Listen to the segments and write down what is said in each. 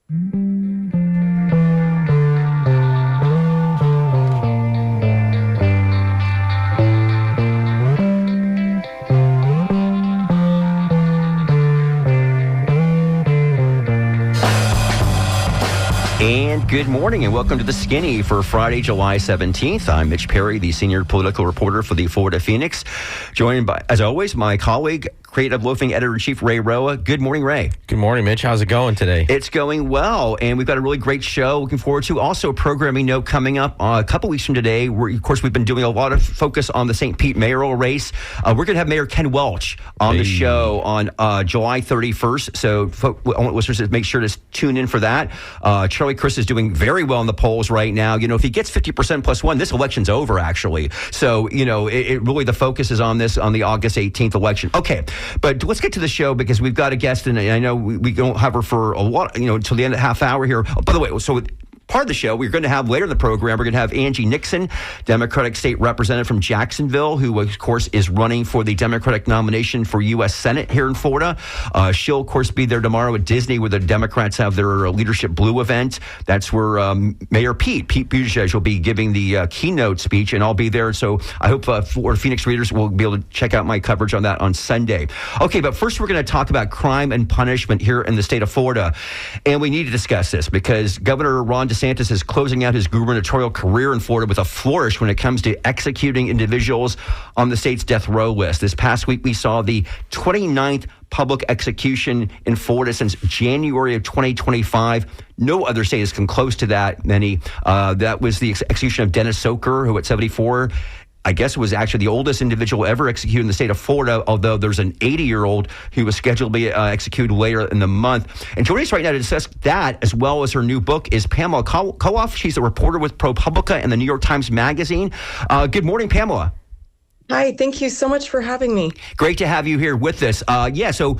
And good morning and welcome to The Skinny for Friday, July 17th. I'm Mitch Perry, the senior political reporter for the Florida Phoenix, joined by, as always, my colleague, creative loafing editor-in-chief Ray Roa. Good morning, Ray. Good morning, Mitch. How's it going today? It's going well, and we've got a really great show looking forward to. Also, a programming note coming up a couple weeks from today. Of course, we've been doing a lot of focus on the St. Pete mayoral race. We're going to have Mayor Ken Welch on the show on July 31st, so I want listeners to make sure to tune in for that. Charlie Crist is doing very well in the polls right now. You know, if he gets 50% plus one, this election's over, actually. So, you know, it really, the focus is on this, on the August 18th election. Okay, but let's get to the show because we've got a guest, and I know we don't have her for a lot, you know, until the end of the half hour here. Oh, by the way, so part of the show, we're going to have later in the program, we're going to have Angie Nixon, Democratic State Representative from Jacksonville, who, of course, is running for the Democratic nomination for U.S. Senate here in Florida. She'll, of course, be there tomorrow at Disney where the Democrats have their Leadership Blue event. That's where Mayor Pete Buttigieg will be giving the keynote speech, and I'll be there. So I hope Florida Phoenix readers will be able to check out my coverage on that on Sunday. Okay, but first we're going to talk about crime and punishment here in the state of Florida. And we need to discuss this because Governor Ron DeSantis is closing out his gubernatorial career in Florida with a flourish when it comes to executing individuals on the state's death row list. This past week, we saw the 29th public execution in Florida since January of 2025. No other state has come close to that many. That was the execution of Dennis Soker, who at 74, I guess it was actually the oldest individual ever executed in the state of Florida, although there's an 80-year-old who was scheduled to be executed later in the month. And joining us right now to discuss that, as well as her new book, is Pamela Colloff. She's a reporter with ProPublica and the New York Times Magazine. Good morning, Pamela. Hi, thank you so much for having me. Great to have you here with us. So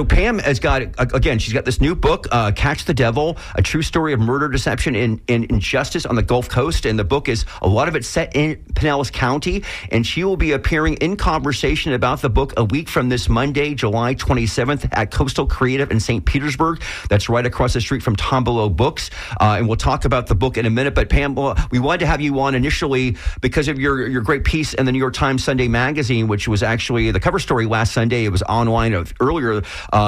Pam has got, again, she's got this new book, Catch the Devil, a true story of murder, deception, and injustice on the Gulf Coast. And the book is, a lot of it set in Pinellas County. And she will be appearing in conversation about the book a week from this Monday, July 27th at Coastal Creative in St. Petersburg. That's right across the street from Tom Below Books. And we'll talk about the book in a minute. But Pamela, we wanted to have you on initially because of your great piece in the New York Times Sunday Magazine, which was actually the cover story last Sunday. It was online earlier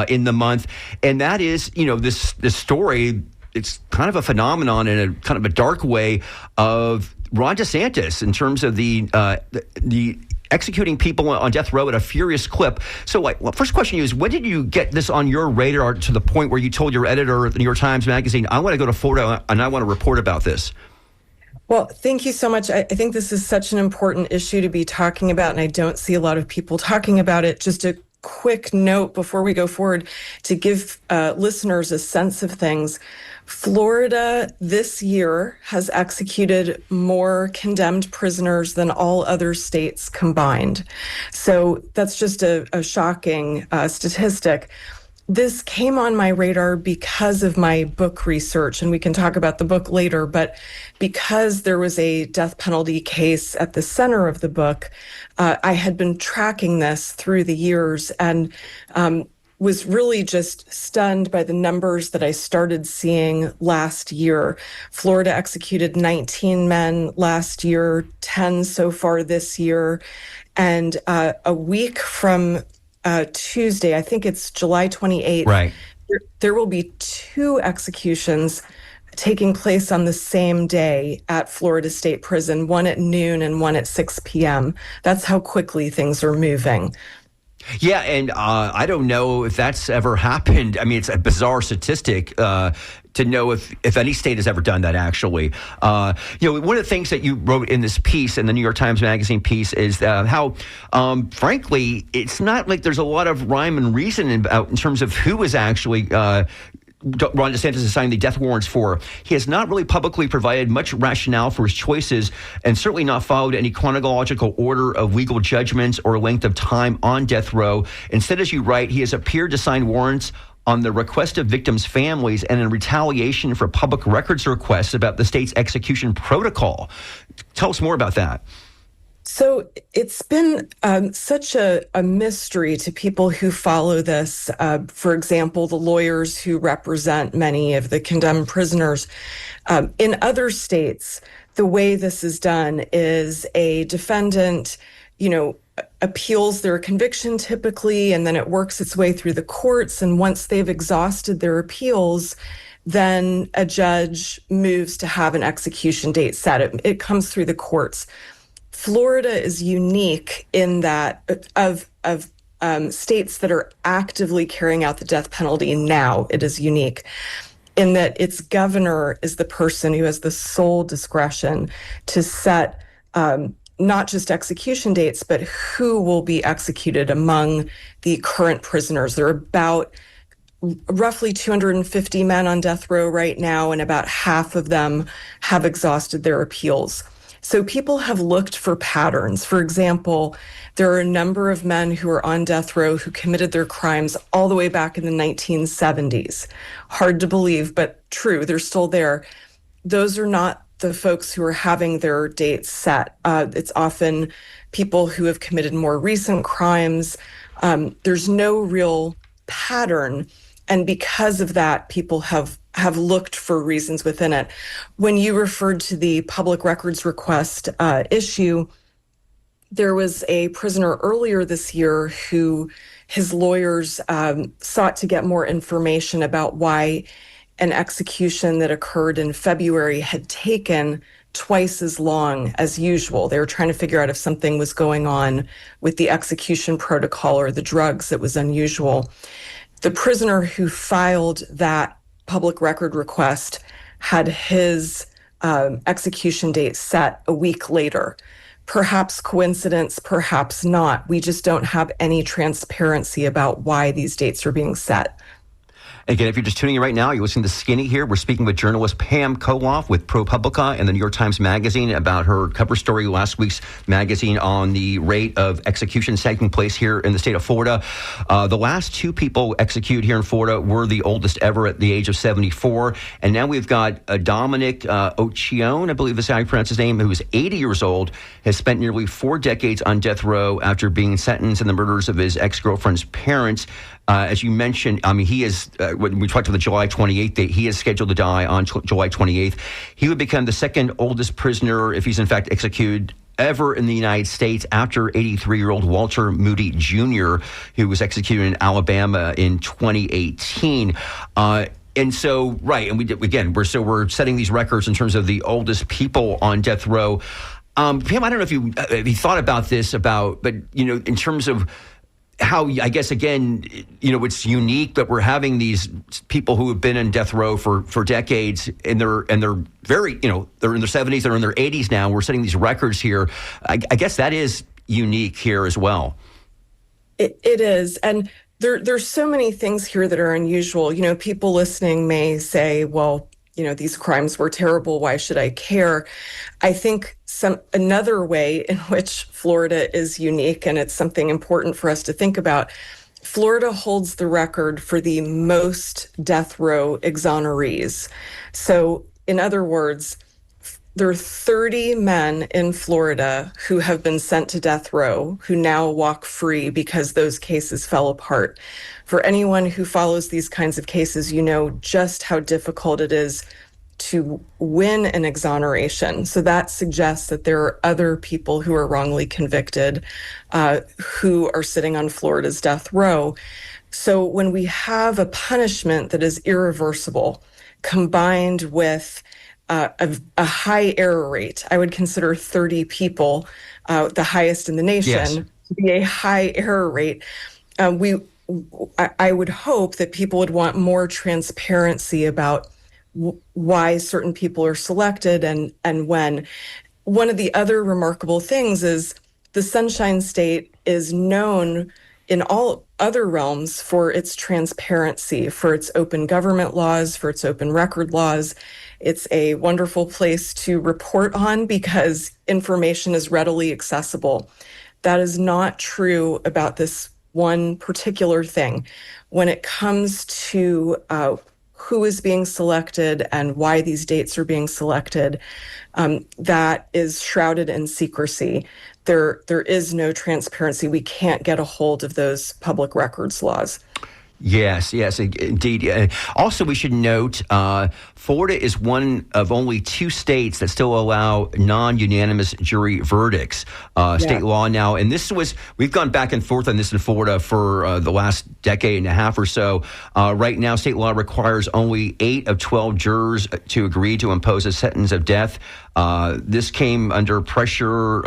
in the month. And that is, you know, this story, it's kind of a phenomenon in a kind of a dark way of Ron DeSantis in terms of the executing people on death row at a furious clip. So, first question is, when did you get this on your radar to the point where you told your editor at the New York Times Magazine, I want to go to Florida and I want to report about this? Well, thank you so much. I think this is such an important issue to be talking about, and I don't see a lot of people talking about it. Just a quick note before we go forward to give listeners a sense of things. Florida this year has executed more condemned prisoners than all other states combined. So that's just a shocking statistic. This came on my radar because of my book research, and we can talk about the book later, but because there was a death penalty case at the center of the book, I had been tracking this through the years and was really just stunned by the numbers that I started seeing last year. Florida executed 19 men last year, 10 so far this year, and a week from Tuesday, I think it's July 28th, right. There will be 2 executions taking place on the same day at Florida State Prison, one at noon and one at 6 p.m. That's how quickly things are moving. Yeah, and I don't know if that's ever happened. I mean, it's a bizarre statistic to know if any state has ever done that, actually. You know, one of the things that you wrote in this piece, in the New York Times Magazine piece, is how, frankly, it's not like there's a lot of rhyme and reason in terms of who is actually Ron DeSantis is signing the death warrants for. He has not really publicly provided much rationale for his choices and certainly not followed any chronological order of legal judgments or length of time on death row. Instead, as you write, he has appeared to sign warrants on the request of victims' families and in retaliation for public records requests about the state's execution protocol. Tell us more about that. So it's been such a mystery to people who follow this. For example, the lawyers who represent many of the condemned prisoners. In other states, the way this is done is a defendant, appeals their conviction typically, and then it works its way through the courts. And once they've exhausted their appeals, then a judge moves to have an execution date set. It comes through the courts. Florida is unique in that of states that are actively carrying out the death penalty now, it is unique in that its governor is the person who has the sole discretion to set not just execution dates, but who will be executed among the current prisoners. There are about roughly 250 men on death row right now, and about half of them have exhausted their appeals. So people have looked for patterns. For example, there are a number of men who are on death row who committed their crimes all the way back in the 1970s. Hard to believe, but true, they're still there. Those are not the folks who are having their dates set. It's often people who have committed more recent crimes. There's no real pattern. And because of that, people have looked for reasons within it. When you referred to the public records request issue, there was a prisoner earlier this year who his lawyers sought to get more information about why an execution that occurred in February had taken twice as long as usual. They were trying to figure out if something was going on with the execution protocol or the drugs that was unusual. The prisoner who filed that public record request had his execution date set a week later. Perhaps coincidence, perhaps not. We just don't have any transparency about why these dates are being set. Again, if you're just tuning in right now, you're listening to Skinny here. We're speaking with journalist Pam Colloff with ProPublica and the New York Times Magazine about her cover story last week's magazine on the rate of executions taking place here in the state of Florida. The last two people executed here in Florida were the oldest ever at the age of 74. And now we've got Dominic Occhione, I believe is how you pronounce his name, who is 80 years old, has spent nearly 4 decades on death row after being sentenced in the murders of his ex-girlfriend's parents. As you mentioned, he is, when we talked about the July 28th date, he is scheduled to die on July 28th. He would become the second oldest prisoner, if he's in fact executed, ever in the United States after 83-year-old Walter Moody Jr., who was executed in Alabama in 2018. And so, right, and we're setting these records in terms of the oldest people on death row. Pam, I don't know if you thought about this, but in terms of how, I guess, again, it's unique that we're having these people who have been in death row for decades, and they're very, they're in their 70s, they're in their 80s now. We're setting these records here. I guess that is unique here as well. It is. And there's so many things here that are unusual. People listening may say, well, these crimes were terrible. Why should I care? I think another way in which Florida is unique, and it's something important for us to think about, Florida holds the record for the most death row exonerees. So, in other words, there are 30 men in Florida who have been sent to death row who now walk free because those cases fell apart. For anyone who follows these kinds of cases, you know just how difficult it is to win an exoneration. So that suggests that there are other people who are wrongly convicted who are sitting on Florida's death row. So when we have a punishment that is irreversible, combined with a high error rate, I would consider 30 people the highest in the nation, yes, to be a high error rate. I would hope that people would want more transparency about why certain people are selected and when. One of the other remarkable things is the Sunshine State is known in all other realms for its transparency, for its open government laws, for its open record laws. It's a wonderful place to report on because information is readily accessible. That is not true about this one particular thing. When it comes to who is being selected and why these dates are being selected, that is shrouded in secrecy. There is no transparency. We can't get a hold of those public records laws. Yes, indeed. Also, we should note Florida is one of only 2 states that still allow non-unanimous jury verdicts. State law now, and we've gone back and forth on this in Florida for the last decade and a half or so. Right now, state law requires only 8 of 12 jurors to agree to impose a sentence of death. This came under pressure.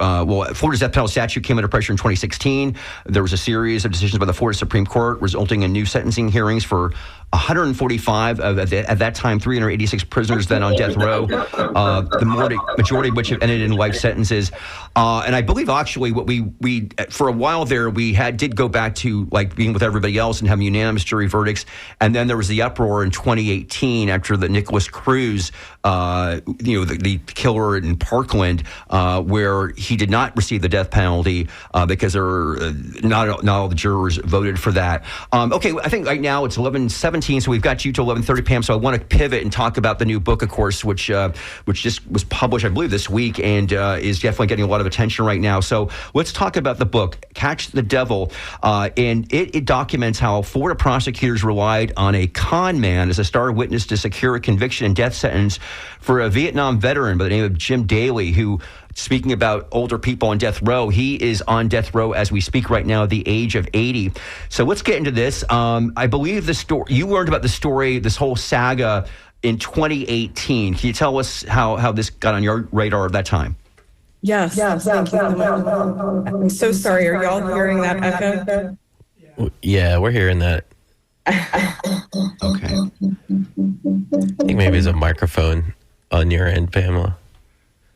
Florida's death penalty statute came under pressure in 2016. There was a series of decisions by the Florida Supreme Court resulting in new sentencing hearings for 145 of, at that time, 386 prisoners then on death row, the majority of which have ended in life sentences. And I believe actually what we for a while there, we did go back to like being with everybody else and having unanimous jury verdicts. And then there was the uproar in 2018 after the Nicholas Cruz, the killer in Parkland, where he did not receive the death penalty because not all the jurors voted for that. Okay, I think right now it's 11:17, so we've got you till 11:30, Pam. So I want to pivot and talk about the new book, of course, which just was published, I believe, this week and is definitely getting a lot of attention right now. So let's talk about the book, Catch the Devil, and it documents how Florida prosecutors relied on a con man as a star witness to secure a conviction and death sentence for a Vietnam veteran by the name of Jim Daly, who, speaking about older people on death row, he is on death row as we speak right now at the age of 80. So let's get into this. I believe you learned about the story, this whole saga, in 2018. Can you tell us how this got on your radar at that time? Yes, thank you. I'm so sorry. Are y'all hearing that echo? Yeah, we're hearing that. Okay. I think maybe it's a microphone on your end, Pamela.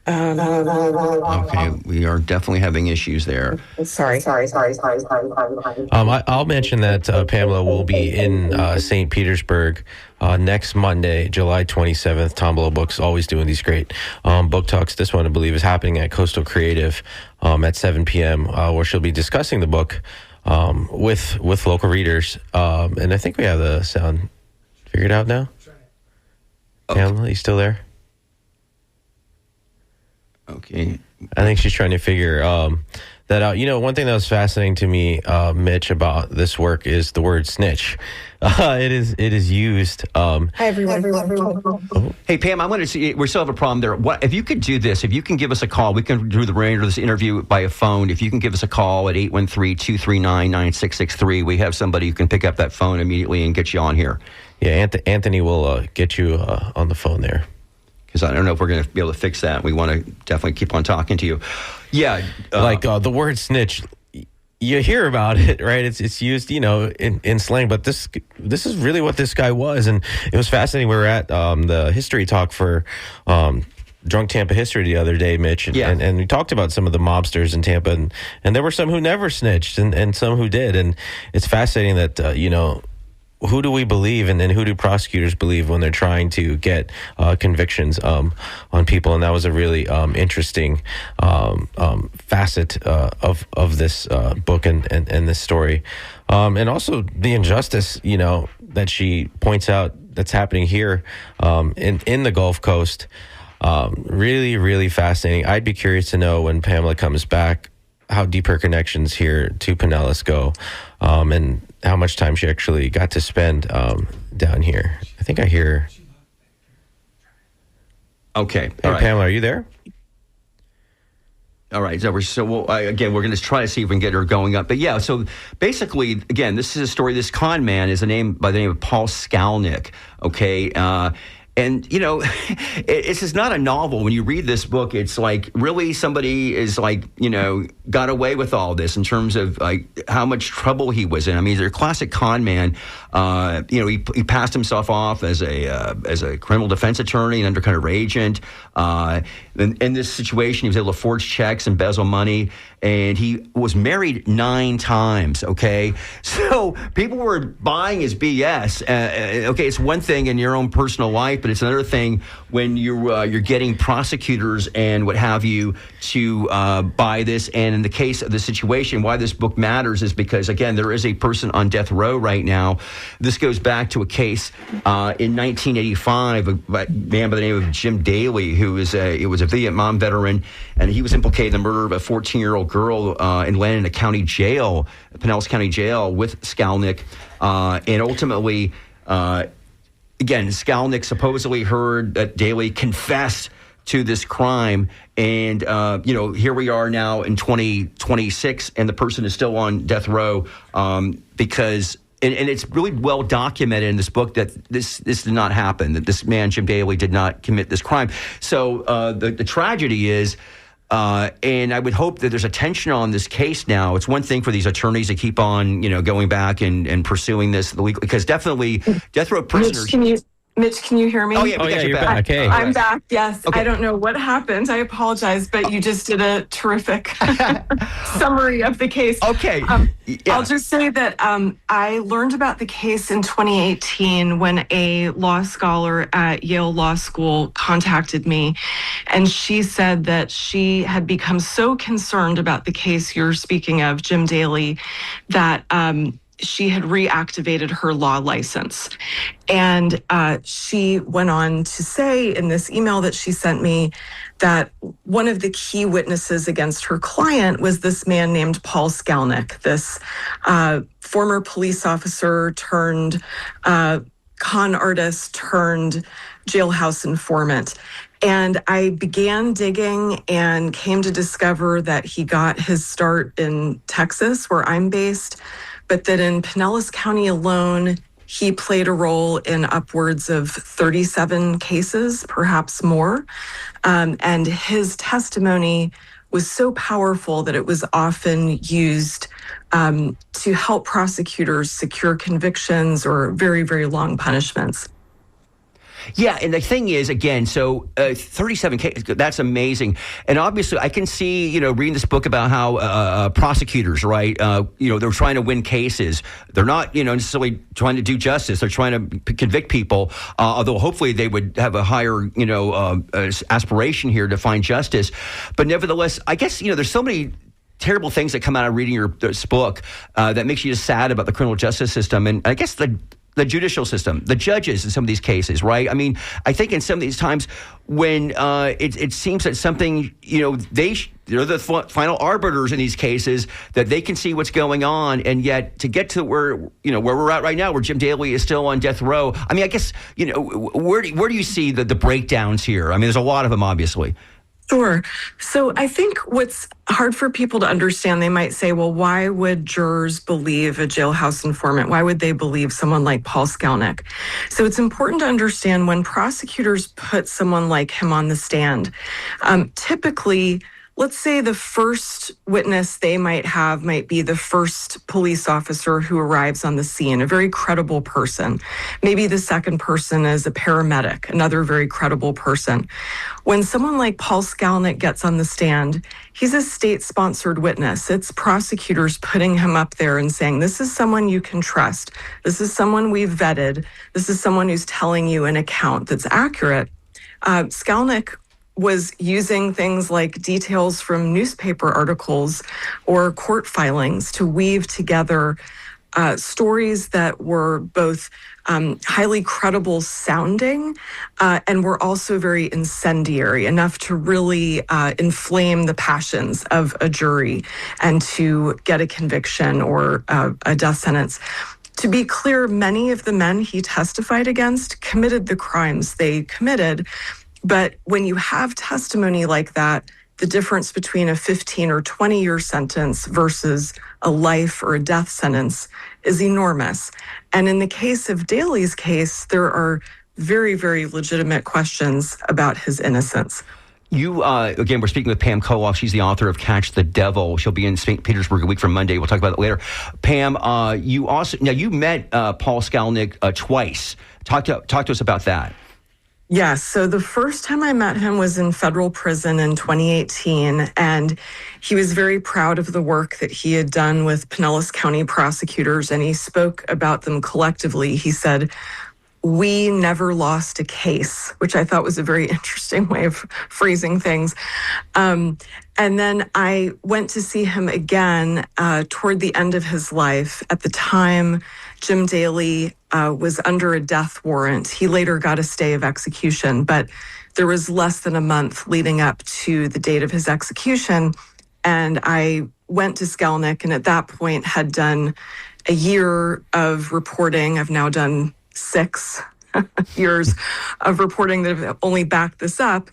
Okay, we are definitely having issues there. Sorry. I'll mention that Pamela will be in St. Petersburg next Monday, July 27th. Tom Blow Books always doing these great book talks. This one, I believe, is happening at Coastal Creative at 7 p.m., where she'll be discussing the book with local readers. And I think we have the sound figured out now. Okay. Pamela, you still there? Okay. I think she's trying to figure that out. You know, one thing that was fascinating to me, Mitch, about this work is the word snitch. It is used. Hi, everyone. Oh. Hey, Pam, I want to see, we still have a problem there. What if you could do this? If you can give us a call, we can do the remainder of this interview by a phone. If you can give us a call at 813-239-9663, we have somebody who can pick up that phone immediately and get you on here. Yeah, Anthony will get you on the phone there. Because I don't know if we're going to be able to fix that. We want to definitely keep on talking to you. Yeah. The word snitch, you hear about it, right? It's used, in slang, but this is really what this guy was. And it was fascinating. We were at the history talk for Drunk Tampa History the other day, Mitch. And we talked about some of the mobsters in Tampa. And there were some who never snitched and some who did. And it's fascinating that, who do we believe and who do prosecutors believe when they're trying to get convictions on people? And that was a really interesting facet of this book and this story. And also the injustice, that she points out that's happening here in the Gulf Coast. Really, really fascinating. I'd be curious to know when Pamela comes back how deep her connections here to Pinellas go, and how much time she actually got to spend down here. I think I hear. Okay. Hey, right. Pamela, are you there? All right. We're going to try to see if we can get her going up. But yeah, so basically, again, this is a story. This con man is by the name of Paul Skalnick. Okay. And, this is not a novel. When you read this book, it's like really somebody is got away with all this in terms of how much trouble he was in. I mean, he's a classic con man. He passed himself off as a criminal defense attorney, an undercover agent. In this situation, he was able to forge checks, embezzle money, and he was married 9 times, okay? So people were buying his BS. Okay, it's one thing in your own personal life, but it's another thing when you're getting prosecutors and what have you to buy this. And in the case of the situation, why this book matters is because, again, there is a person on death row right now This goes back to a case in 1985, a man by the name of Jim Daly, who was a Vietnam veteran, and he was implicated in the murder of a 14-year-old girl and landed in a county jail, Pinellas County Jail, with Skalnick, and ultimately. Again, Skalnick supposedly heard that Daly confessed to this crime, and here we are now in 2026, and the person is still on death row because, and it's really well documented in this book that this did not happen, that this man Jim Daly did not commit this crime. So the tragedy is. And I would hope that there's attention on this case now. It's one thing for these attorneys to keep on, going back and pursuing this legally, because definitely death row prisoners. Mitch, can you hear me? Oh, yeah, you're back. Hey. I'm back, yes. Okay. I don't know what happened. I apologize, but you just did a terrific summary of the case. Okay. I'll just say that I learned about the case in 2018 when a law scholar at Yale Law School contacted me, and she said that she had become so concerned about the case you're speaking of, Jim Daly, that she had reactivated her law license. And she went on to say in this email that she sent me that one of the key witnesses against her client was this man named Paul Skalnick, this former police officer turned con artist turned jailhouse informant. And I began digging and came to discover that he got his start in Texas, where I'm based, but that in Pinellas County alone, he played a role in upwards of 37 cases, perhaps more. And his testimony was so powerful that it was often used to help prosecutors secure convictions or very, very long punishments. Yeah, and the thing is, again, so 37 cases, that's amazing. And obviously, I can see, reading this book about how prosecutors, right, they're trying to win cases. They're not, necessarily trying to do justice. They're trying to convict people, although hopefully they would have a higher, aspiration here to find justice. But nevertheless, I guess, there's so many terrible things that come out of reading this book that makes you just sad about the criminal justice system. And I guess the judicial system, the judges in some of these cases, right? I mean, I think in some of these times when it seems that something, they're the final arbiters in these cases, that they can see what's going on, and yet to get to where we're at right now, where Jim Daly is still on death row. I mean, I guess, where do you see the breakdowns here? I mean, there's a lot of them, obviously. Sure. So I think what's hard for people to understand, they might say, well, why would jurors believe a jailhouse informant? Why would they believe someone like Paul Skalnick? So it's important to understand when prosecutors put someone like him on the stand, typically, let's say the first witness they might have might be the first police officer who arrives on the scene, a very credible person. Maybe the second person is a paramedic, another very credible person. When someone like Paul Skalnick gets on the stand, he's a state-sponsored witness. It's prosecutors putting him up there and saying, this is someone you can trust. This is someone we've vetted. This is someone who's telling you an account that's accurate. Skalnick was using things like details from newspaper articles or court filings to weave together stories that were both highly credible sounding and were also very incendiary, enough to really inflame the passions of a jury and to get a conviction or a death sentence. To be clear, many of the men he testified against committed the crimes they committed. But when you have testimony like that, the difference between a 15 or 20-year sentence versus a life or a death sentence is enormous. And in the case of Daly's case, there are very, very legitimate questions about his innocence. You, again, we're speaking with Pam Colloff. She's the author of Catch the Devil. She'll be in St. Petersburg a week from Monday. We'll talk about it later. Pam, you met Paul Skalnick twice. Talk to us about that. Yes. So the first time I met him was in federal prison in 2018, and he was very proud of the work that he had done with Pinellas County prosecutors, and he spoke about them collectively. He said, "We never lost a case," which I thought was a very interesting way of phrasing things. And then I went to see him again toward the end of his life. At the time, Jim Daly was under a death warrant. He later got a stay of execution, but there was less than a month leading up to the date of his execution. And I went to Skelnick, and at that point had done a year of reporting. I've now done 6 years of reporting that have only backed this up,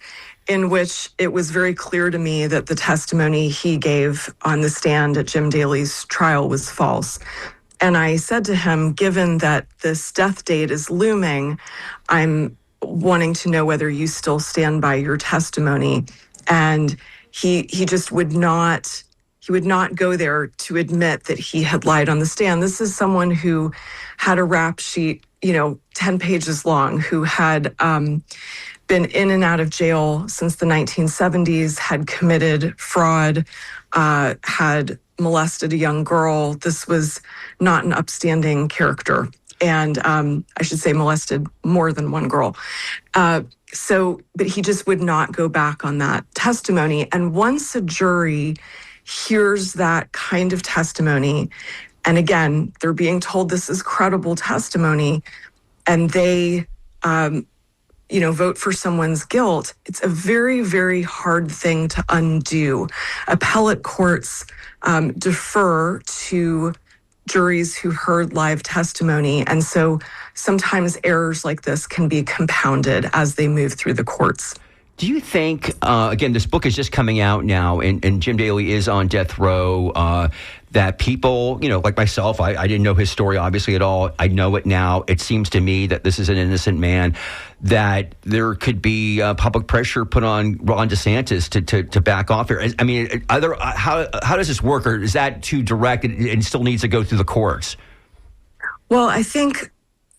in which it was very clear to me that the testimony he gave on the stand at Jim Daly's trial was false. And I said to him, given that this death date is looming, I'm wanting to know whether you still stand by your testimony. And he just would not go there to admit that he had lied on the stand. This is someone who had a rap sheet, 10 pages long, who had been in and out of jail since the 1970s, had committed fraud, had molested a young girl. This was not an upstanding character. And I should say molested more than one girl. But he just would not go back on that testimony. And once a jury hears that kind of testimony, and again, they're being told this is credible testimony, and they, vote for someone's guilt, it's a very, very hard thing to undo. Appellate courts defer to juries who heard live testimony. And so sometimes errors like this can be compounded as they move through the courts. Do you think, again, this book is just coming out now, and Jim Daly is on death row, that people, like myself, I didn't know his story obviously at all. I know it now. It seems to me that this is an innocent man, that there could be public pressure put on Ron DeSantis to back off here. I mean, how does this work, or is that too direct and still needs to go through the courts? Well, I think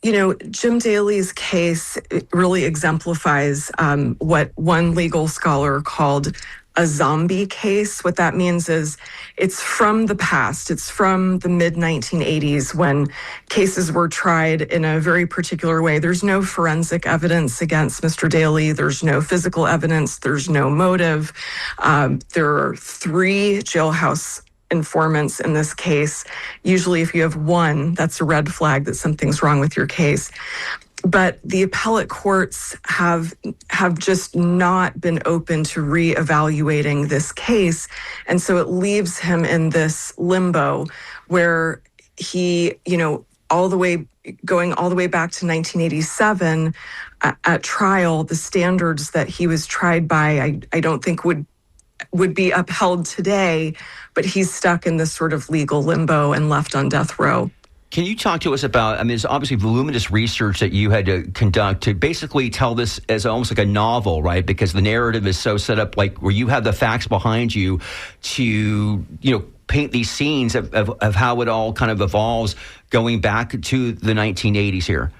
Jim Daly's case really exemplifies what one legal scholar called a zombie case. What that means is it's from the past. It's from the mid-1980s when cases were tried in a very particular way. There's no forensic evidence against Mr. Daly. There's no physical evidence. There's no motive. There are 3 jailhouse informants in this case. Usually if you have one, that's a red flag that something's wrong with your case. But the appellate courts have just not been open to reevaluating this case. And so it leaves him in this limbo where he, going all the way back to 1987 at trial, the standards that he was tried by, I don't think would be upheld today, but he's stuck in this sort of legal limbo and left on death row. Can you talk to us about, there's obviously voluminous research that you had to conduct to basically tell this as almost like a novel, right? Because the narrative is so set up, like where you have the facts behind you to, paint these scenes of how it all kind of evolves going back to the 1980s here.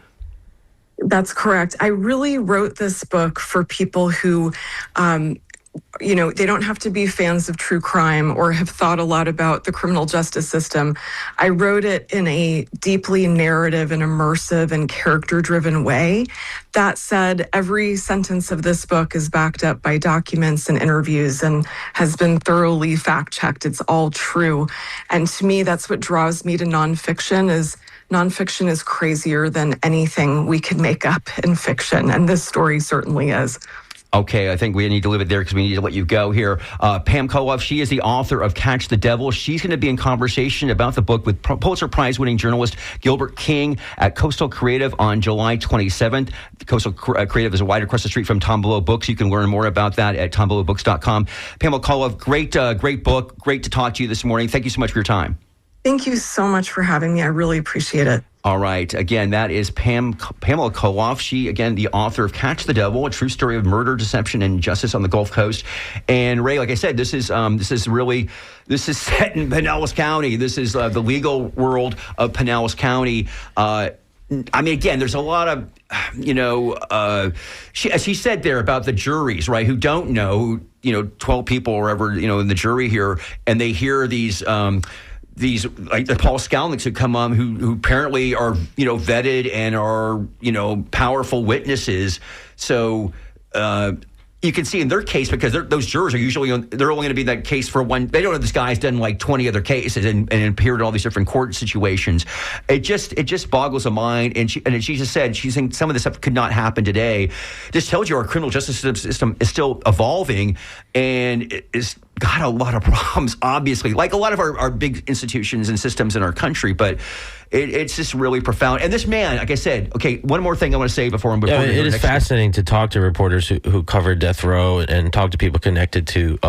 That's correct. I really wrote this book for people who, they don't have to be fans of true crime or have thought a lot about the criminal justice system. I wrote it in a deeply narrative and immersive and character-driven way. That said, every sentence of this book is backed up by documents and interviews and has been thoroughly fact-checked. It's all true. And to me, that's what draws me to nonfiction is nonfiction is crazier than anything we could make up in fiction. And this story certainly is. Okay, I think we need to leave it there because we need to let you go here. Pam Colloff, she is the author of Catch the Devil. She's going to be in conversation about the book with Pulitzer Prize-winning journalist Gilbert King at Coastal Creative on July 27th. Coastal Creative is right across the street from Tom Below Books. You can learn more about that at tombelowbooks.com. Pamela Colloff, great book. Great to talk to you this morning. Thank you so much for your time. Thank you so much for having me. I really appreciate it. All right. Again, that is Pamela Colloff. She, again, the author of Catch the Devil, a true story of murder, deception, and justice on the Gulf Coast. And Ray, like I said, this is set in Pinellas County. This is the legal world of Pinellas County. Again, there's a lot of, she said there about the juries, right, who don't know, 12 people or whatever, in the jury here, and they hear these like the Paul Skalnicks who come on who apparently are vetted and are powerful witnesses. So you can see in their case, because those jurors are usually they're only going to be in that case for one. They don't know this guy's done like 20 other cases and appeared in all these different court situations. It just boggles the mind. And she just said she's saying some of this stuff could not happen today. This tells you our criminal justice system is still evolving, and it's got a lot of problems, obviously, like a lot of our big institutions and systems in our country. But it's just really profound. And this man, like I said, okay, one more thing I want to say before I'm. It is fascinating to talk to reporters who cover death row and talk to people connected to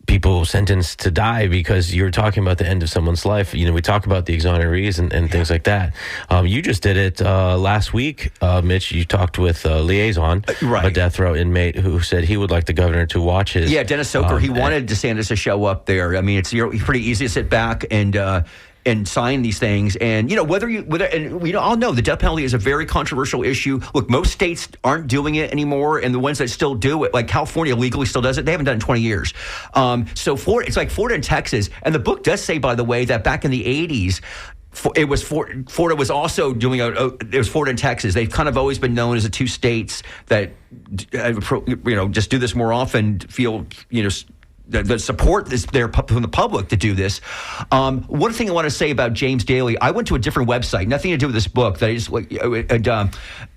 people sentenced to die, because you're talking about the end of someone's life. You know, we talk about the exonerees and things like that. You just did it last week, Mitch. You talked with a liaison, a death row inmate, who said he would like the governor to watch his. Yeah, Dennis Soker. He wanted DeSantis to show up there. I mean, it's pretty easy to sit back and sign these things. And, whether we all know the death penalty is a very controversial issue. Look, most states aren't doing it anymore, and the ones that still do it, like California legally still does it, they haven't done it in 20 years. So Florida, it's like Florida and Texas. And the book does say, by the way, that back in the 80s, Florida was also doing it was Florida and Texas. They've kind of always been known as the two states that, just do this more often, feel, the support is there from the public to do this. One thing I want to say about James Daly, I went to a different website, nothing to do with this book. That I just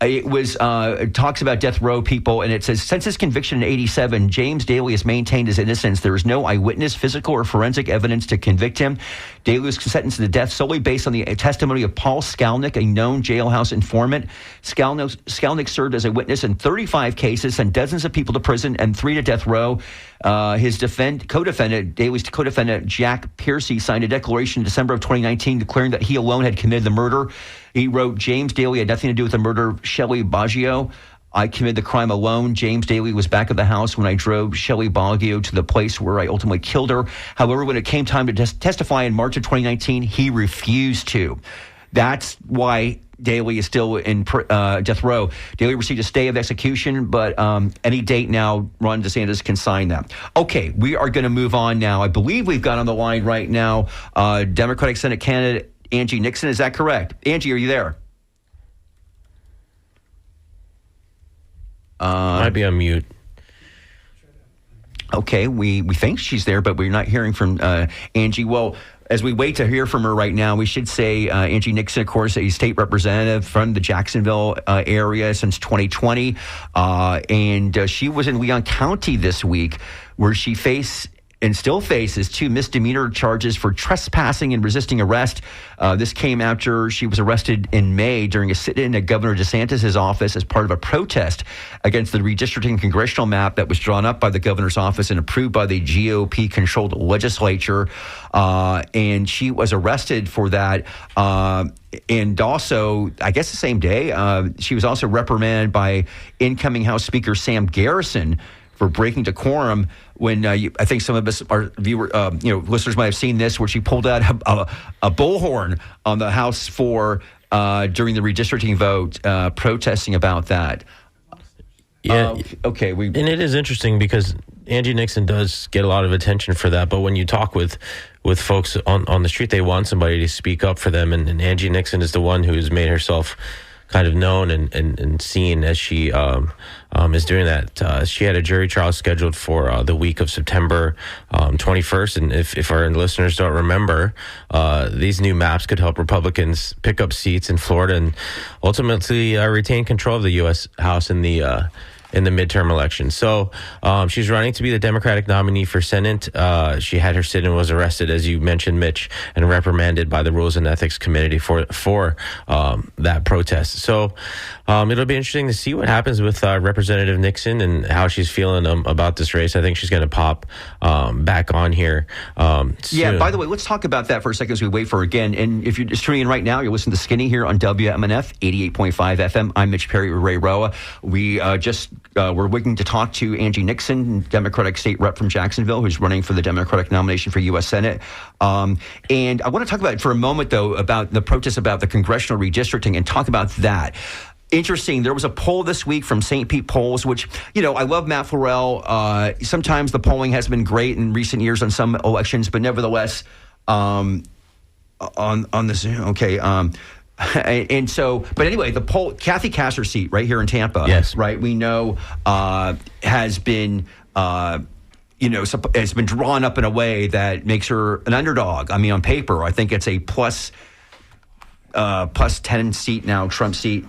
it talks about death row people, and it says, since his conviction in '87, James Daly has maintained his innocence. There is no eyewitness, physical, or forensic evidence to convict him. Daly was sentenced to death solely based on the testimony of Paul Skalnick, a known jailhouse informant. Skalnick served as a witness in 35 cases, sent dozens of people to prison and 3 to death row. His co-defendant, Daly's co-defendant, Jack Piercy, signed a declaration in December of 2019 declaring that he alone had committed the murder. He wrote, James Daly had nothing to do with the murder of Shelley Baggio. I committed the crime alone. James Daly was back at the house when I drove Shelley Baggio to the place where I ultimately killed her. However, when it came time to testify in March of 2019, he refused to. That's why Daly is still in death row. Daly received a stay of execution, but any date now, Ron DeSantis can sign that. Okay, we are going to move on now. I believe we've got on the line right now Democratic Senate candidate Angie Nixon. Is that correct? Angie, are you there? Might be on mute. Okay, we think she's there, but we're not hearing from Angie. Well, as we wait to hear from her right now, we should say Angie Nixon, of course, a state representative from the Jacksonville area since 2020. And she was in Leon County this week, where she still faces 2 misdemeanor charges for trespassing and resisting arrest. This came after she was arrested in May during a sit-in at Governor DeSantis' office as part of a protest against the redistricting congressional map that was drawn up by the governor's office and approved by the GOP-controlled legislature. And she was arrested for that. And also, I guess the same day, she was also reprimanded by incoming House Speaker Sam Garrison for breaking decorum when I think some of us, our listeners might have seen this, where she pulled out a bullhorn on the House floor during the redistricting vote, protesting about that. Yeah. Okay. And it is interesting because Angie Nixon does get a lot of attention for that, but when you talk with folks on the street, they want somebody to speak up for them, and Angie Nixon is the one who has made herself kind of known and seen as she is doing that. She had a jury trial scheduled for the week of September 21st. And if our listeners don't remember, these new maps could help Republicans pick up seats in Florida and ultimately retain control of the U.S. House in the midterm election. So she's running to be the Democratic nominee for Senate. She had her sit-in, was arrested, as you mentioned, Mitch, and reprimanded by the Rules and Ethics Committee for that protest. So it'll be interesting to see what happens with Representative Nixon and how she's feeling about this race. I think she's going to pop back on here soon. Yeah, by the way, let's talk about that for a second as we wait for her again. And if you're just tuning in right now, you're listening to Skinny here on WMNF 88.5 FM. I'm Mitch Perry with Ray Roa. We're waiting to talk to Angie Nixon, Democratic state rep from Jacksonville, who's running for the Democratic nomination for U.S. Senate. And I want to talk about it for a moment, though, about the protests about the congressional redistricting and talk about that. Interesting. There was a poll this week from St. Pete Polls, which, I love Matt Farrell. Sometimes the polling has been great in recent years on some elections, but nevertheless, on this, okay. And so, but anyway, the poll, Kathy Castor's seat right here in Tampa, yes, right, we know has been, it's been drawn up in a way that makes her an underdog. I mean, on paper, I think it's a plus 10 seat now, Trump seat.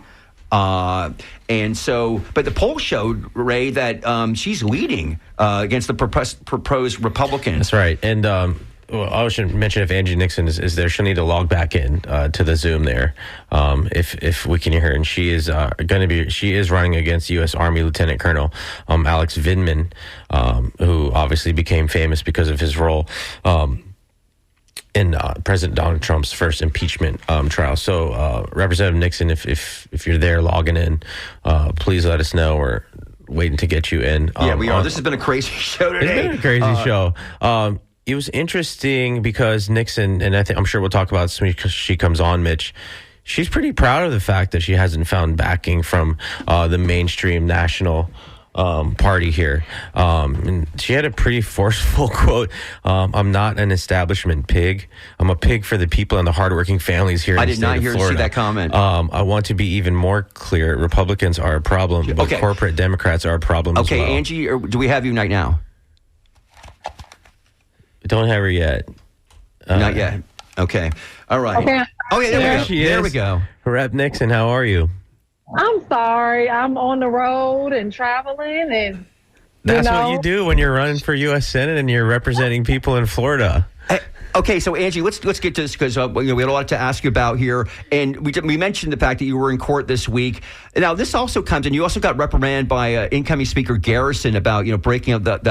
And so, but the poll showed, Ray, that she's leading against the proposed Republicans. That's right. And I should mention, if Angie Nixon is there, she'll need to log back in to the Zoom there, if we can hear her. And she is she is running against U.S. Army Lieutenant Colonel Alex Vindman, who obviously became famous because of his role in President Donald Trump's first impeachment trial. So, Representative Nixon, if you're there logging in, please let us know. We're waiting to get you in. Yeah, we are. This has been a crazy show today. It's been a crazy show. It was interesting because Nixon, and I'm sure we'll talk about this when she comes on, Mitch, she's pretty proud of the fact that she hasn't found backing from the mainstream national party here. And she had a pretty forceful quote. I'm not an establishment pig. I'm a pig for the people and the hardworking families here in the state of Florida. I did not hear see that comment. I want to be even more clear. Republicans are a problem, but corporate Democrats are a problem as well. Okay, Angie, do we have you right now? Don't have her yet. Not yet. Okay. All right. Okay. Oh, yeah, there she is. There we go. Rep Nixon, how are you? I'm sorry. I'm on the road and traveling, and that's what you do when you're running for U.S. Senate and you're representing people in Florida. Okay, so Angie, let's get to this because we had a lot to ask you about here, and we mentioned the fact that you were in court this week. Now, this also comes, and you also got reprimanded by incoming Speaker Garrison about breaking up that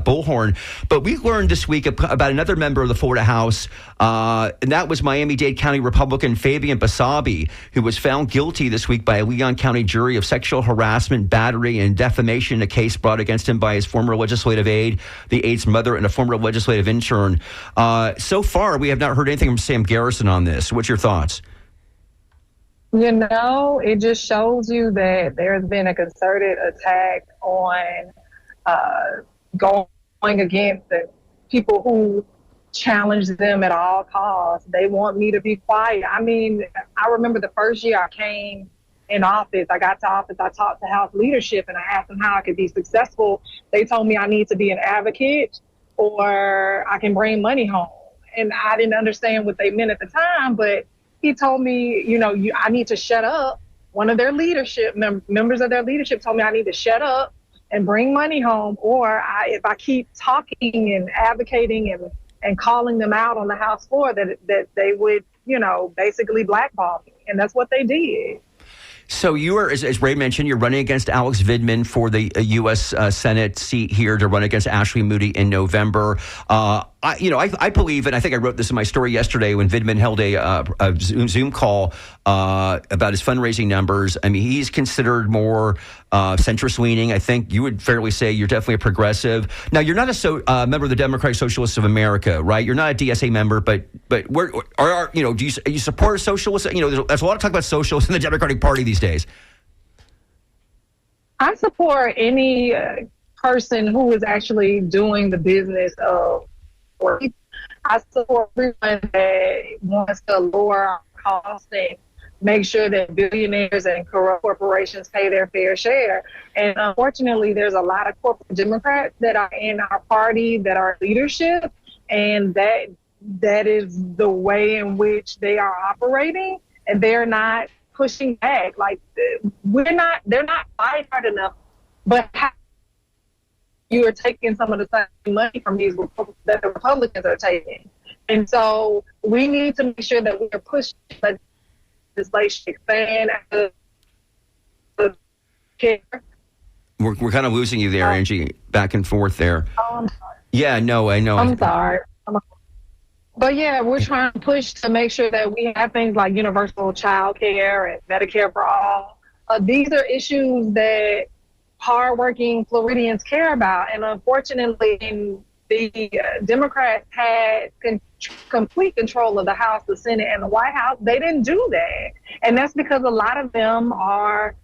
bullhorn. But we learned this week about another member of the Florida House, and that was Miami-Dade County Republican Fabian Basabe, who was found guilty this week by a Leon County jury of sexual harassment, battery, and defamation in a case brought against him by his former legislative aide, the aide's mother, and a former legislative intern. So far, we have not heard anything from Sam Garrison on this. What's your thoughts? It just shows you that there's been a concerted attack on going against the people who challenge them at all costs. They want me to be quiet. I mean, I remember the first year I came in office, I got to office, I talked to House leadership and I asked them how I could be successful. They told me I need to be an advocate or I can bring money home. And I didn't understand what they meant at the time, but he told me, I need to shut up. One of their leadership members of their leadership told me I need to shut up and bring money home, or if I keep talking and advocating and calling them out on the House floor, that they would, basically blackball me. And that's what they did. So you are, as Ray mentioned, you're running against Alex Vindman for the U.S. Senate seat here to run against Ashley Moody in November. I believe, and I think I wrote this in my story yesterday when Vindman held a Zoom call about his fundraising numbers. I mean, he's considered more centrist leaning. I think you would fairly say you're definitely a progressive. Now, you're not a member of the Democratic Socialists of America, right? You're not a DSA member, but where do you support a socialist? There's a lot of talk about socialists in the Democratic Party these days. I support any person who is actually doing the business of work. I support everyone that wants to lower our costs and make sure that billionaires and corrupt corporations pay their fair share. And unfortunately, there's a lot of corporate Democrats that are in our party that are leadership, and that is the way in which they are operating, and they're not pushing back. Like they're not fighting hard enough, but you are taking some of the same money from these that the Republicans are taking. And so we need to make sure that we are pushing legislation, expand the care. We're kind of losing you there, Angie, back and forth there. I'm sorry. Yeah, no, I know. I'm sorry. But yeah, we're trying to push to make sure that we have things like universal child care and Medicare for all. These are issues that hardworking Floridians care about. And unfortunately, the Democrats had complete control of the House, the Senate, and the White House. They didn't do that. And that's because a lot of them are...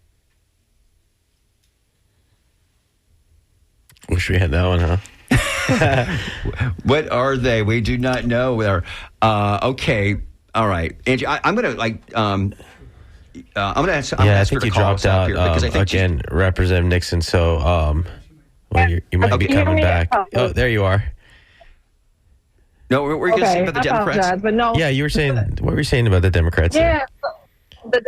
Wish we had that one, huh? What are they? We do not know. Okay. All right, Angie, I'm going to I'm going to ask. I think you dropped out because I think again, Representative Nixon. So, you might be coming back. Oh, there you are. No, we're going to say about the Democrats. But no. Yeah, you were saying what were you saying about the Democrats? Yeah, the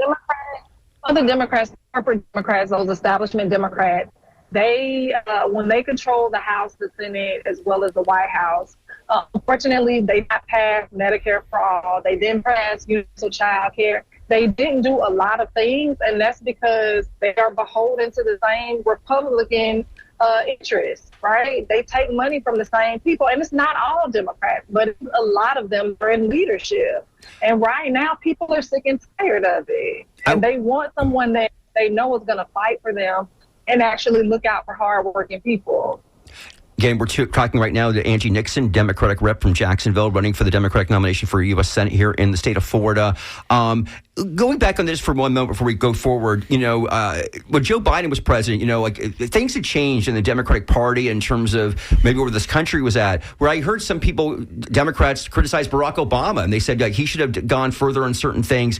Democrats, corporate Democrats, those establishment Democrats, they when they control the House, the Senate, as well as the White House. Unfortunately, they not passed Medicare for all. They didn't pass universal child care. They didn't do a lot of things, and that's because they are beholden to the same Republican interests, right? They take money from the same people, and it's not all Democrats, but a lot of them are in leadership. And right now, people are sick and tired of it, and they want someone that they know is going to fight for them and actually look out for hardworking people. Again, we're talking right now to Angie Nixon, Democratic rep from Jacksonville, running for the Democratic nomination for U.S. Senate here in the state of Florida. Going back on this for one moment before we go forward, when Joe Biden was president, things had changed in the Democratic Party in terms of maybe where this country was at, where I heard some people, Democrats, criticize Barack Obama, and they said he should have gone further on certain things.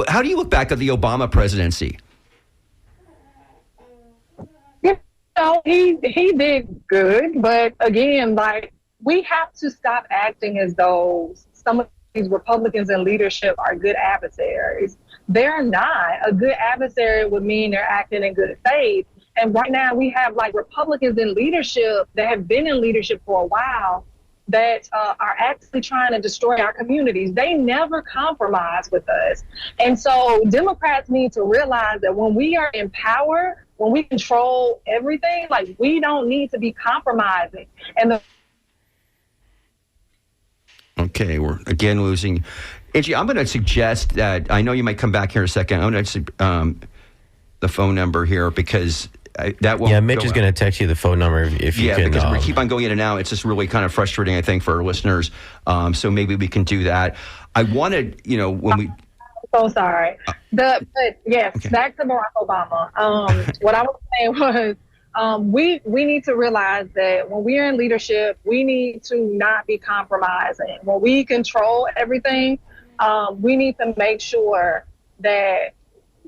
How do you look back at the Obama presidency? No, he did good, but again, we have to stop acting as though some of these Republicans in leadership are good adversaries. They're not. A good adversary would mean they're acting in good faith. And right now we have Republicans in leadership that have been in leadership for a while that are actually trying to destroy our communities. They never compromise with us. And so Democrats need to realize that when we are in power, when we control everything, we don't need to be compromising. And Okay, we're again losing. Angie, I'm going to suggest that, I know you might come back here in a second. I'm going to the phone number here because that won't. Yeah, Mitch is going to text you the phone number if you can. Yeah, because we keep on going in and out. It's just really kind of frustrating, I think, for our listeners. So maybe we can do that. I wanted, when we. So sorry. But yes, Okay. Back to Barack Obama. What I was saying was we need to realize that when we're in leadership, we need to not be compromising. When we control everything, we need to make sure that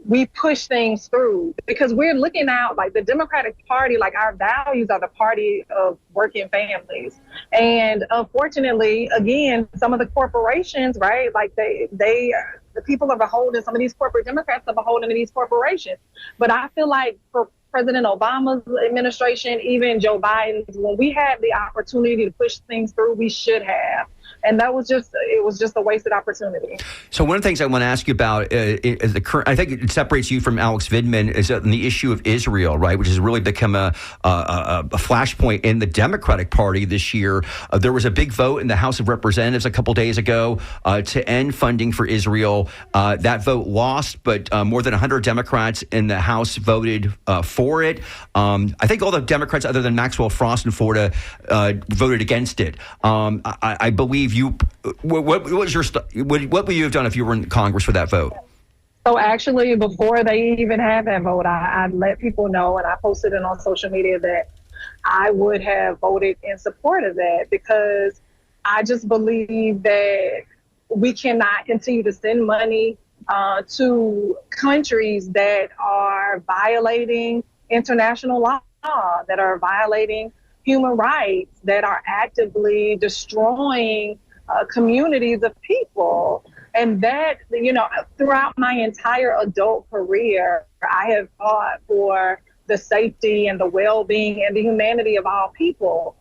we push things through, because we're looking out the Democratic Party, our values are the party of working families. And unfortunately, again, some of the corporations, right, the people are beholden, some of these corporate Democrats are beholden to these corporations. But I feel like for President Obama's administration, even Joe Biden's, when we had the opportunity to push things through, we should have. And it was just a wasted opportunity. So one of the things I want to ask you about is the current. I think it separates you from Alex Vidman is the issue of Israel, right? Which has really become a flashpoint in the Democratic Party this year. There was a big vote in the House of Representatives a couple days ago to end funding for Israel. That vote lost, but more than 100 Democrats in the House voted for it. I think all the Democrats, other than Maxwell Frost in Florida, voted against it. I believe you. What would you have done if you were in Congress for that vote? So actually, before they even had that vote, I let people know, and I posted it on social media that I would have voted in support of that, because I just believe that we cannot continue to send money to countries that are violating international law, that are violating human rights, that are actively destroying communities of people. And that, throughout my entire adult career, I have fought for the safety and the well-being and the humanity of all people.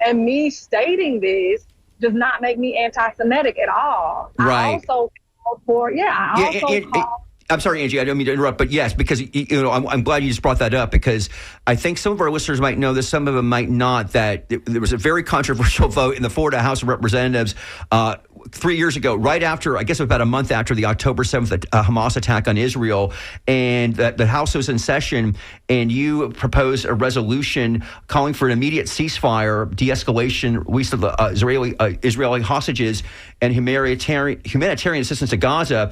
And me stating this does not make me anti-Semitic at all. Right. I also called for, I'm sorry, Angie, I don't mean to interrupt, but yes, because I'm glad you just brought that up, because I think some of our listeners might know this, some of them might not, that there was a very controversial vote in the Florida House of Representatives 3 years ago, right after, I guess about a month after the October 7th Hamas attack on Israel, and the House was in session, and you proposed a resolution calling for an immediate ceasefire, de-escalation, release of the Israeli hostages, and humanitarian assistance to Gaza.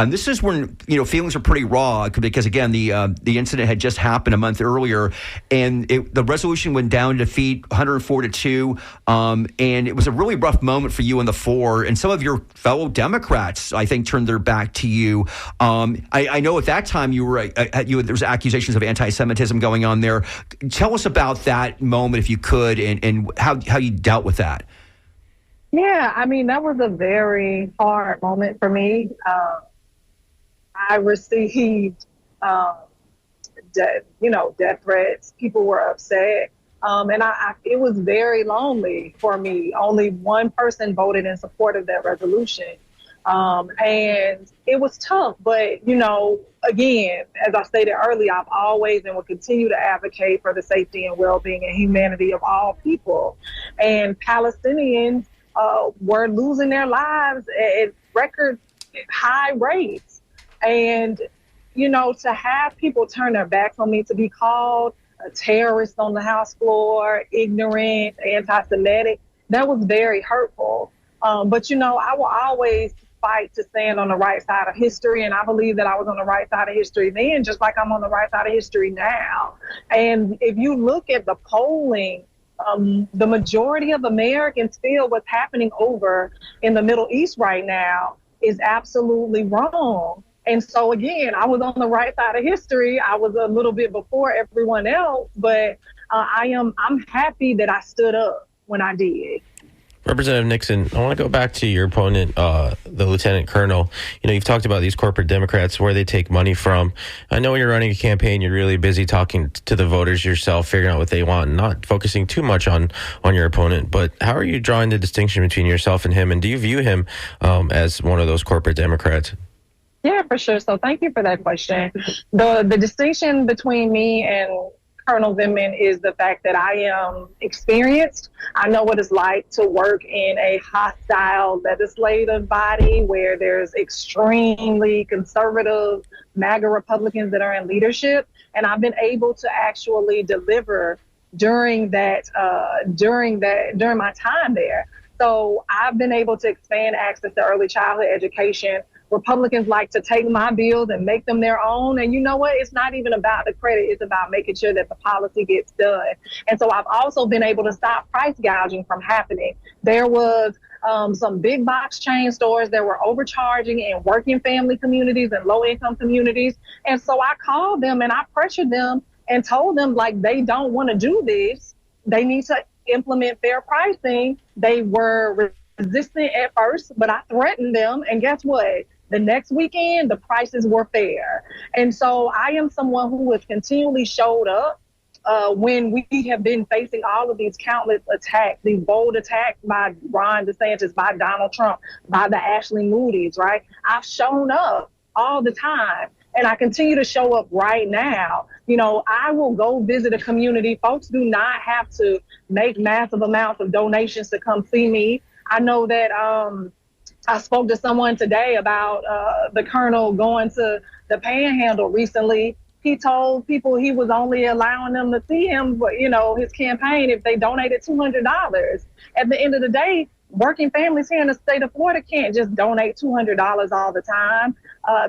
This is when feelings are pretty raw, because again the incident had just happened a month earlier, and the resolution went down to defeat 104-2, and it was a really rough moment for you on the floor and some of your fellow Democrats, I think, turned their back to you. I know at that time there was accusations of anti-Semitism going on there. Tell us about that moment, if you could, and how you dealt with that. Yeah, I mean, that was a very hard moment for me. I received, death threats. People were upset. And it was very lonely for me. Only one person voted in support of that resolution. And it was tough. But, again, as I stated earlier, I've always and will continue to advocate for the safety and well-being and humanity of all people. And Palestinians were losing their lives at record high rates. And, to have people turn their backs on me, to be called a terrorist on the House floor, ignorant, anti-Semitic, that was very hurtful. But, I will always fight to stand on the right side of history. And I believe that I was on the right side of history then, just like I'm on the right side of history now. And if you look at the polling, the majority of Americans feel what's happening over in the Middle East right now is absolutely wrong. And so, again, I was on the right side of history. I was a little bit before everyone else, but I'm happy that I stood up when I did. Representative Nixon, I want to go back to your opponent, the lieutenant colonel. You've talked about these corporate Democrats, where they take money from. I know when you're running a campaign, you're really busy talking to the voters yourself, figuring out what they want, and not focusing too much on your opponent. But how are you drawing the distinction between yourself and him? And do you view him as one of those corporate Democrats? Yeah, for sure. So thank you for that question. The distinction between me and Colonel Vindman is the fact that I am experienced. I know what it's like to work in a hostile legislative body where there's extremely conservative MAGA Republicans that are in leadership. And I've been able to actually deliver during my time there. So I've been able to expand access to early childhood education. Republicans like to take my bills and make them their own. And you know what? It's not even about the credit. It's about making sure that the policy gets done. And so I've also been able to stop price gouging from happening. There was some big box chain stores that were overcharging in working family communities and low income communities. And so I called them and I pressured them and told them, like, they don't want to do this. They need to implement fair pricing. They were resistant at first, but I threatened them. And guess what? The next weekend, the prices were fair. And so I am someone who has continually showed up when we have been facing all of these countless attacks, these bold attacks by Ron DeSantis, by Donald Trump, by the Ashley Moody's, right? I've shown up all the time. And I continue to show up right now. I will go visit a community. Folks do not have to make massive amounts of donations to come see me. I know that I spoke to someone today about the colonel going to the Panhandle recently. He told people he was only allowing them to see him, but his campaign, if they donated $200. At the end of the day, working families here in the state of Florida can't just donate $200 all the time.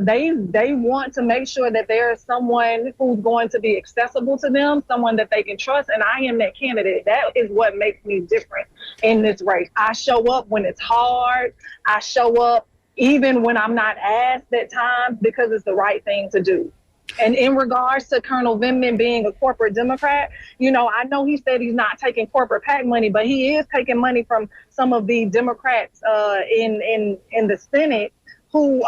They want to make sure that there is someone who's going to be accessible to them, someone that they can trust, and I am that candidate. That is what makes me different in this race. I show up when it's hard. I show up even when I'm not asked at times because it's the right thing to do. And in regards to Colonel Vindman being a corporate Democrat, I know he said he's not taking corporate PAC money, but he is taking money from some of the Democrats in the Senate who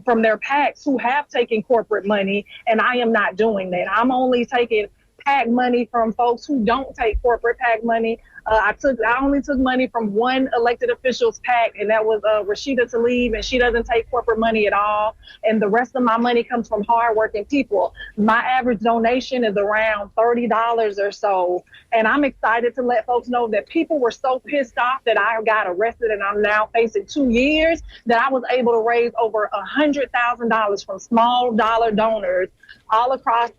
from their PACs who have taken corporate money, and I am not doing that. I'm only taking PAC money from folks who don't take corporate PAC money. I only took money from one elected official's PAC, and that was Rashida Tlaib, and she doesn't take corporate money at all. And the rest of my money comes from hardworking people. My average donation is around $30 or so. And I'm excited to let folks know that people were so pissed off that I got arrested and I'm now facing 2 years that I was able to raise over $100,000 from small dollar donors all across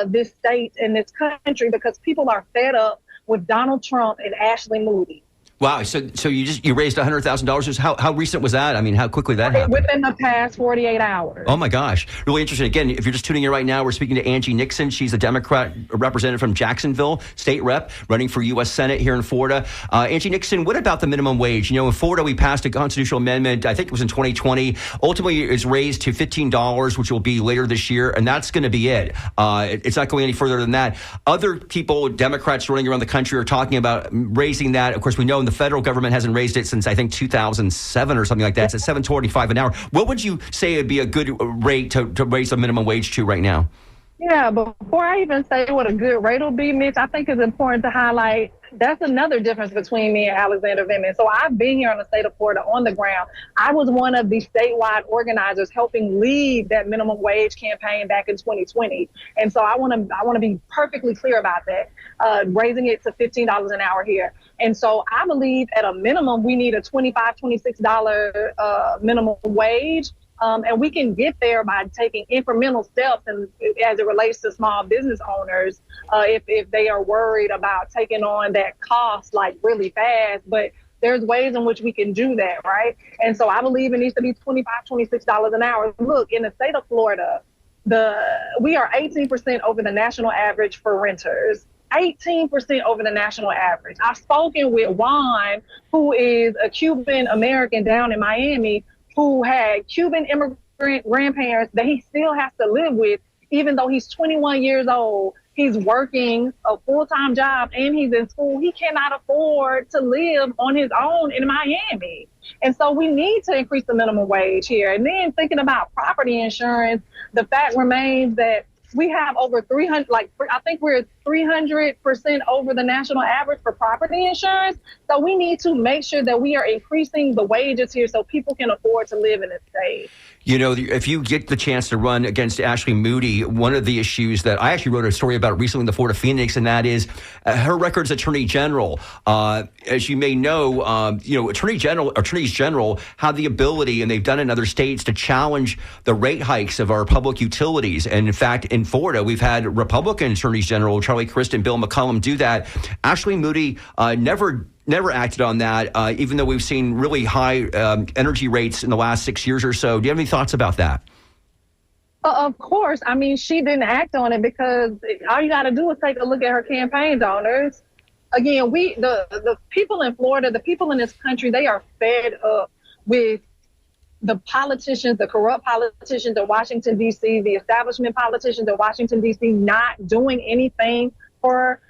this state and this country because people are fed up with Donald Trump and Ashley Moody. Wow. So you raised $100,000. How recent was that? I mean, how quickly that happened? Within the past 48 hours. Oh my gosh. Really interesting. Again, if you're just tuning in right now, we're speaking to Angie Nixon. She's a Democrat representative from Jacksonville, state rep, running for U.S. Senate here in Florida. Angie Nixon, what about the minimum wage? You know, in Florida, we passed a constitutional amendment, I think it was in 2020. Ultimately, it's raised to $15, which will be later this year, and that's going to be it. It's not going any further than that. Other people, Democrats running around the country, are talking about raising that. Of course, we know in the federal government hasn't raised it since, I think, 2007 or something like that. It's at $7.25 an hour. What would you say would be a good rate to raise the minimum wage to right now? Yeah, but before I even say what a good rate will be, Mitch, I think it's important to highlight that's another difference between me and Alexander Vindman. So I've been here in the state of Florida on the ground. I was one of the statewide organizers helping lead that minimum wage campaign back in 2020. And so I want to be perfectly clear about that, raising it to $15 an hour here. And so I believe at a minimum, we need a $25, $26 minimum wage. And we can get there by taking incremental steps, and as it relates to small business owners, if they are worried about taking on that cost like really fast. But there's ways in which we can do that, right? And so I believe it needs to be $25, $26 an hour. Look, in the state of Florida, we are 18% over the national average for renters. 18% over the national average. I've spoken with Juan, who is a Cuban American down in Miami, who had Cuban immigrant grandparents that he still has to live with, even though he's 21 years old. He's working a full-time job and he's in school. He cannot afford to live on his own in Miami. And so we need to increase the minimum wage here. And then thinking about property insurance, the fact remains that we have over 300, I think we're 300% over the national average for property insurance. So we need to make sure that we are increasing the wages here so people can afford to live in this state. You know, if you get the chance to run against Ashley Moody, one of the issues that I actually wrote a story about recently in the Florida Phoenix, and that is her record as Attorney General. As you may know, attorneys general have the ability, and they've done in other states, to challenge the rate hikes of our public utilities. And in fact, in Florida, we've had Republican attorneys general Charlie Crist and Bill McCollum do that. Ashley Moody never acted on that, even though we've seen really high energy rates in the last 6 years or so. Do you have any thoughts about that? Of course. I mean, she didn't act on it because all you got to do is take a look at her campaign donors. Again, the people in Florida, the people in this country, they are fed up with the politicians, the corrupt politicians in Washington, D.C., the establishment politicians in Washington, D.C., not doing anything for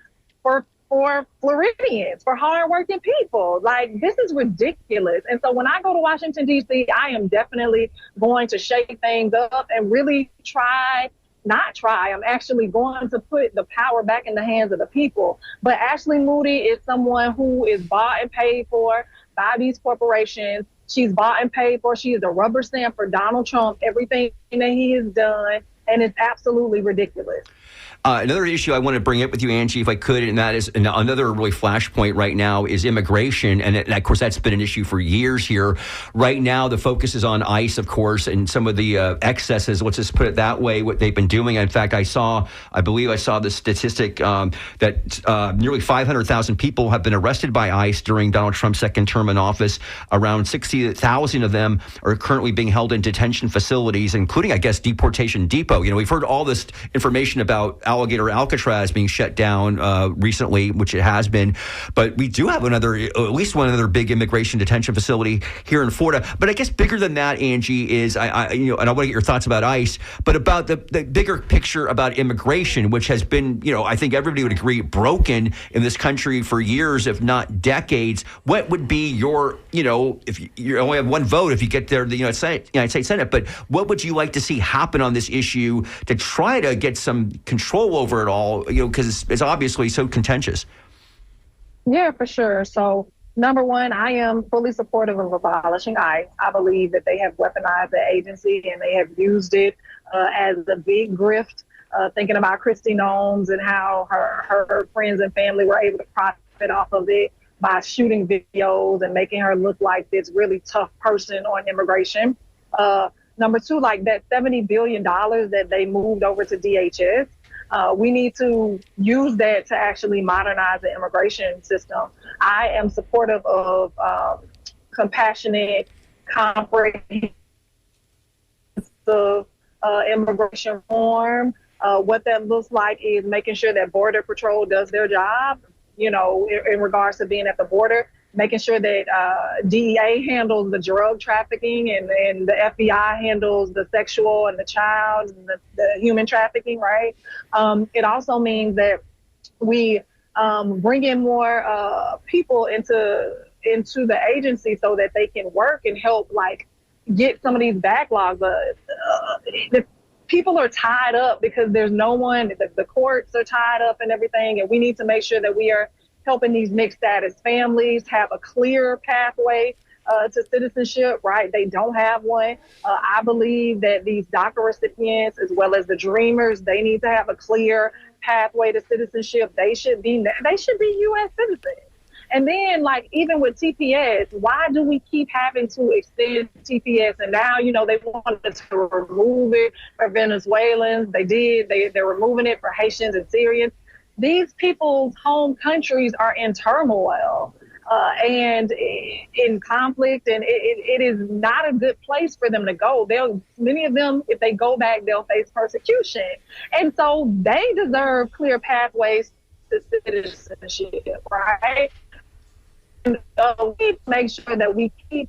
Floridians, for hardworking people. Like, this is ridiculous. And so when I go to Washington, D.C., I am definitely going to shake things up and really I'm actually going to put the power back in the hands of the people. But Ashley Moody is someone who is bought and paid for by these corporations. She's bought and paid for. She is a rubber stamp for Donald Trump, everything that he has done. And it's absolutely ridiculous. Another issue I want to bring up with you, Angie, if I could, and that is another really flashpoint right now, is immigration. And of course, that's been an issue for years here. Right now, the focus is on ICE, of course, and some of the excesses, let's just put it that way, what they've been doing. In fact, I believe I saw the statistic that nearly 500,000 people have been arrested by ICE during Donald Trump's second term in office. Around 60,000 of them are currently being held in detention facilities, including, I guess, Deportation Depot. You know, we've heard all this information about Alligator Alcatraz being shut down recently, which it has been. But we do have at least one other big immigration detention facility here in Florida. But I guess bigger than that, Angie, is and I want to get your thoughts about ICE, but about the bigger picture about immigration, which has been, I think everybody would agree, broken in this country for years, if not decades. What would be your, if you only have one vote if you get there, the United States Senate, but what would you like to see happen on this issue to try to get some control over it all, because it's obviously so contentious? Yeah, for sure. So, number one, I am fully supportive of abolishing ICE. I believe that they have weaponized the agency and they have used it as a big grift, thinking about Kristi Noem and how her friends and family were able to profit off of it by shooting videos and making her look like this really tough person on immigration. Number two, like that $70 billion that they moved over to DHS. We need to use that to actually modernize the immigration system. I am supportive of compassionate, comprehensive immigration reform. What that looks like is making sure that Border Patrol does their job, in regards to being at the border, making sure that DEA handles the drug trafficking and the FBI handles the sexual and the child and the human trafficking, right? It also means that we bring in more people into the agency so that they can work and help, like, get some of these backlogs. The people are tied up because there's no one, the courts are tied up and everything, and we need to make sure that we are helping these mixed status families have a clear pathway to citizenship, right? They don't have one. I believe that these DACA recipients, as well as the Dreamers, they need to have a clear pathway to citizenship. They should be U.S. citizens. And then, like, even with TPS, why do we keep having to extend TPS? And now, they wanted to remove it for Venezuelans. They did. They're removing it for Haitians and Syrians. These people's home countries are in turmoil and in conflict, and it is not a good place for them to go. Many of them, if they go back, they'll face persecution. And so they deserve clear pathways to citizenship, right? And we need to make sure that we keep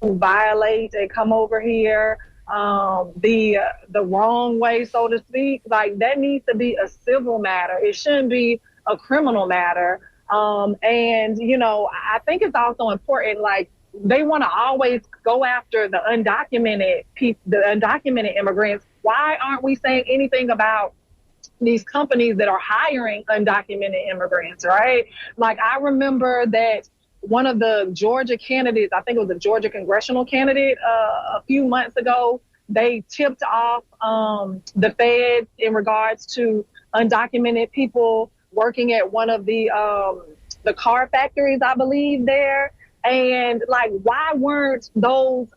who violate and come over here the wrong way, so to speak. Like, that needs to be a civil matter. It shouldn't be a criminal matter. And I think it's also important, like, they want to always go after the undocumented people, the undocumented immigrants. Why aren't we saying anything about these companies that are hiring undocumented immigrants, right? Like, I remember that one of the Georgia candidates, I think it was a Georgia congressional candidate a few months ago, they tipped off the feds in regards to undocumented people working at one of the car factories, I believe, there. And, like, why weren't those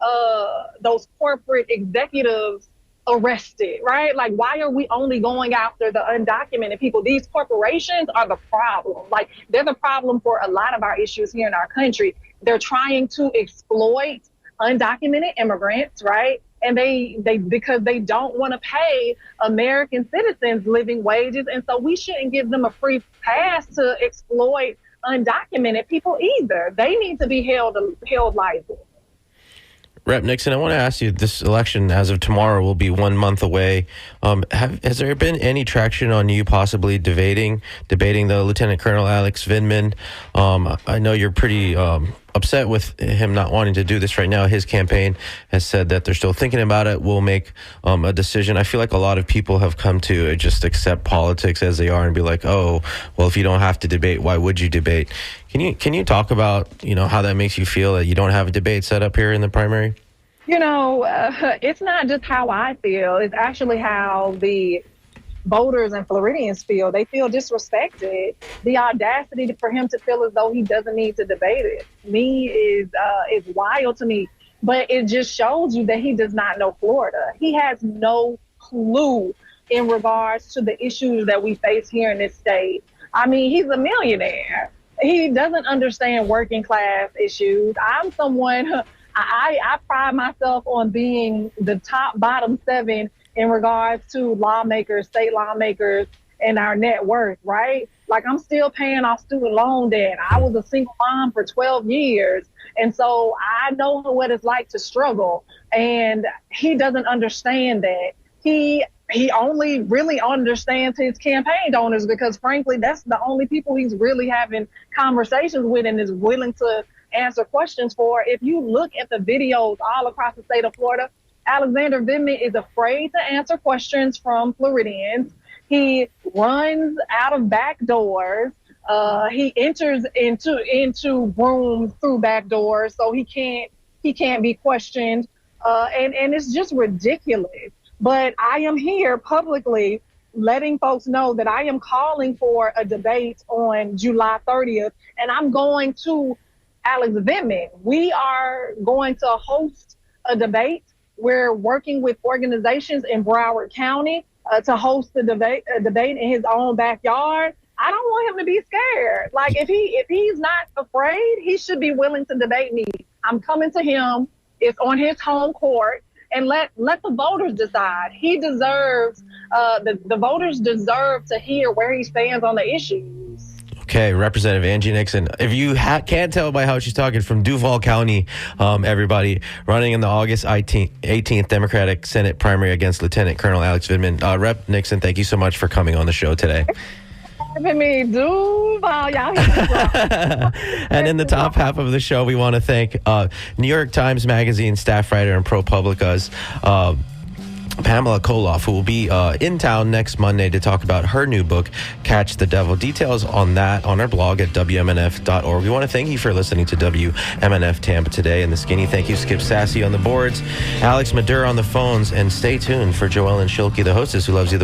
corporate executives arrested, right? Like, why are we only going after the undocumented people? These corporations are the problem. Like, they're the problem for a lot of our issues here in our country. They're trying to exploit undocumented immigrants, right? And they because they don't want to pay American citizens living wages. And so we shouldn't give them a free pass to exploit undocumented people either. They need to be held liable. Rep. Nixon, I want to ask you, this election as of tomorrow will be 1 month away. Has there been any traction on you possibly debating the Lieutenant Colonel Alex Vindman? I know you're pretty upset with him not wanting to do this right now. His campaign has said that they're still thinking about it. We'll make a decision. I feel like a lot of people have come to just accept politics as they are and be like, oh, well, if you don't have to debate, why would you debate? Can you talk about, how that makes you feel that you don't have a debate set up here in the primary? It's not just how I feel. It's actually how the voters and Floridians feel. They feel disrespected. The audacity for him to feel as though he doesn't need to debate it is wild to me. But it just shows you that he does not know Florida. He has no clue in regards to the issues that we face here in this state. I mean, he's a millionaire. He doesn't understand working class issues. I'm someone, I pride myself on being the top bottom 7 in regards to lawmakers, state lawmakers, and our net worth, right? Like, I'm still paying off student loan debt. I was a single mom for 12 years. And so I know what it's like to struggle. And he doesn't understand that. He only really understands his campaign donors because, frankly, that's the only people he's really having conversations with and is willing to answer questions for. If you look at the videos all across the state of Florida, Alexander Vindman is afraid to answer questions from Floridians. He runs out of back doors. He enters into rooms through back doors, so he can't be questioned. And it's just ridiculous. But I am here publicly letting folks know that I am calling for a debate on July 30th, and I'm going to Alex Vindman. We are going to host a debate. We're working with organizations in Broward County, to host a debate in his own backyard. I don't want him to be scared. Like if he's not afraid, he should be willing to debate me. I'm coming to him. It's on his home court, and let the voters decide. He deserves the voters deserve to hear where he stands on the issues. Okay, Representative Angie Nixon. If you can't tell by how she's talking, from Duval County, everybody, running in the August 18th Democratic Senate primary against Lieutenant Colonel Alex Vindman. Rep. Nixon, thank you so much for coming on the show today. Having me, Duval, y'all. And in the top half of the show, we want to thank New York Times Magazine staff writer and ProPublica's Pamela Colloff, who will be in town next Monday to talk about her new book, Catch the Devil. Details on that on our blog at WMNF.org. We want to thank you for listening to WMNF Tampa today. And the Skinny, thank you, Skip Sassy on the boards, Alex Madura on the phones, and stay tuned for Joellen Schilke, the hostess who loves you the